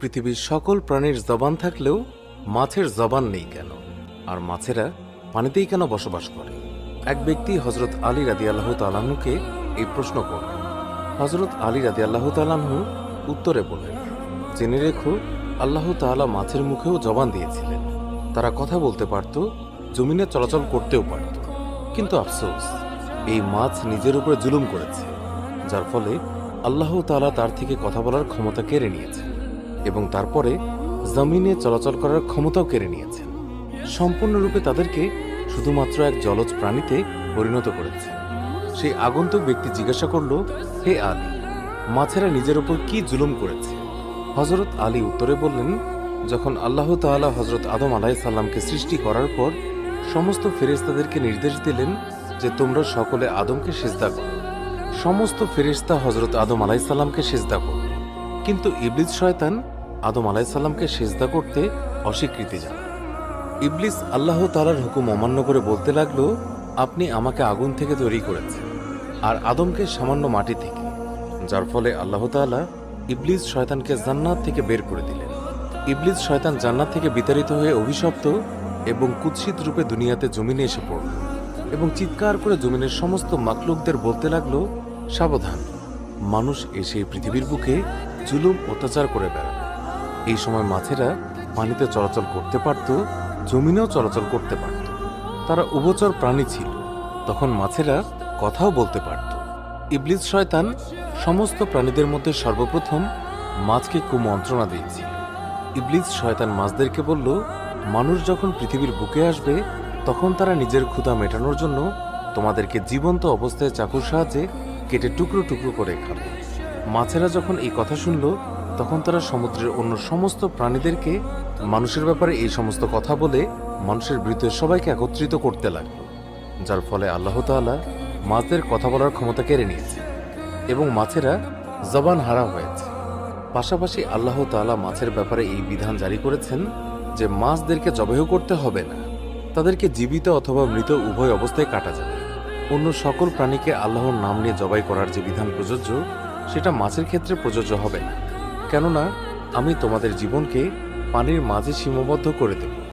পৃথিবীর সকল প্রাণীর জবান থাকলেও মাছের জবান নেই কেন, আর মাছেরা পানিতেই কেন বসবাস করে? এক ব্যক্তি হজরত আলী রাদিয়াল্লাহু তাআলাকে এই প্রশ্ন করল। হজরত আলী রাদিয়াল্লাহু তাআলাহু উত্তরে বললেন, জেনে রেখো, আল্লাহ তাআলা মাছের মুখেও জবান দিয়েছিলেন। তারা কথা বলতে পারত, জমিনে চলাচল করতেও পারত, কিন্তু আফসোস, এই মাছ নিজের উপরে জুলুম করেছে, যার ফলে আল্লাহ তাআলা তার থেকে কথা বলার ক্ষমতা কেড়ে নিয়েছেন এবং তারপরে জমিনে চলাচল করার ক্ষমতাও কেড়ে নিয়েছেন। সম্পূর্ণরূপে তাদেরকে শুধুমাত্র এক জলজ প্রাণীতে পরিণত করেছে। সেই আগন্তুক ব্যক্তি জিজ্ঞাসা করল, হে আলী, মাছেরা নিজের উপর কি জুলুম করেছে? হজরত আলী উত্তরে বললেন, যখন আল্লাহ তাআলা হজরত আদম আলাইহিস সালামকে সৃষ্টি করার পর সমস্ত ফেরেশতাদেরকে নির্দেশ দিলেন যে তোমরা সকলে আদমকে সিজদা করো। সমস্ত ফেরেশতা হজরত আদম আলাইহিস সালামকে সিজদা করল, কিন্তু ইবলিস শয়তান আদম আলাইহিস সালামকে সিজদা করতে অস্বীকৃতি জানায়। ইবলিস আল্লাহ তাআলার হুকুম অমান্য করে বলতে লাগলো, আপনি আমাকে আগুন থেকে তৈরি করেছেন আর আদমকে সামান্য মাটি থেকে, যার ফলে আল্লাহ তাআলা ইবলিস শয়তানকে জান্নাত থেকে বের করে দিলেন। ইবলিস শয়তান জান্নাত থেকে বিতাড়িত হয়ে অভিশপ্ত এবং কুৎসিত রূপে দুনিয়াতে জমিনে এসে পড়ল এবং চিৎকার করে জমিনের সমস্ত মাখলুকদের বলতে লাগলো, সাবধান, মানুষ এসে পৃথিবীর বুকে জুলুম অত্যাচার করে বেড়াবে। এই সময় মাছেরা পানিতে চলাচল করতে পারত, জমিনেও চলাচল করতে পারত। তারা উভচর প্রাণী ছিল, তখন মাছেরা কথাও বলতে পারত। ইবলিস শয়তান সমস্ত প্রাণীদের মধ্যে সর্বপ্রথম মাছকে কুমন্ত্রণা দিয়েছিল। ইবলিস শয়তান মাছদেরকে বলল, মানুষ যখন পৃথিবীর বুকে আসবে তখন তারা নিজের ক্ষুধা মেটানোর জন্য তোমাদেরকে জীবন্ত অবস্থায় চাকুর সাহায্যে কেটে টুকরো টুকরো করে খাবে। মাছেরা যখন এই কথা শুনল তখন তারা সমুদ্রের অন্য সমস্ত প্রাণীদেরকে মানুষের ব্যাপারে এই সমস্ত কথা বলে মানুষের বিরুদ্ধে সবাইকে একত্রিত করতে লাগলো, যার ফলে আল্লাহ তাআলা মাছদের কথা বলার ক্ষমতা কেড়ে নিয়েছে এবং মাছেরা জবান হারা হয়েছে। পাশাপাশি আল্লাহ তাআলা মাছের ব্যাপারে এই বিধান জারি করেছেন যে মাছদেরকে জবাই করতে হবে না, তাদেরকে জীবিত অথবা মৃত উভয় অবস্থায় কাটা যাবে। অন্য সকল প্রাণীকে আল্লাহর নাম নিয়ে জবাই করার যে বিধান প্রযোজ্য সেটা মাছের ক্ষেত্রে প্রযোজ্য হবে না, কেননা আমি তোমাদের জীবনকে পানির মাঝে সীমাবদ্ধ করে দেব।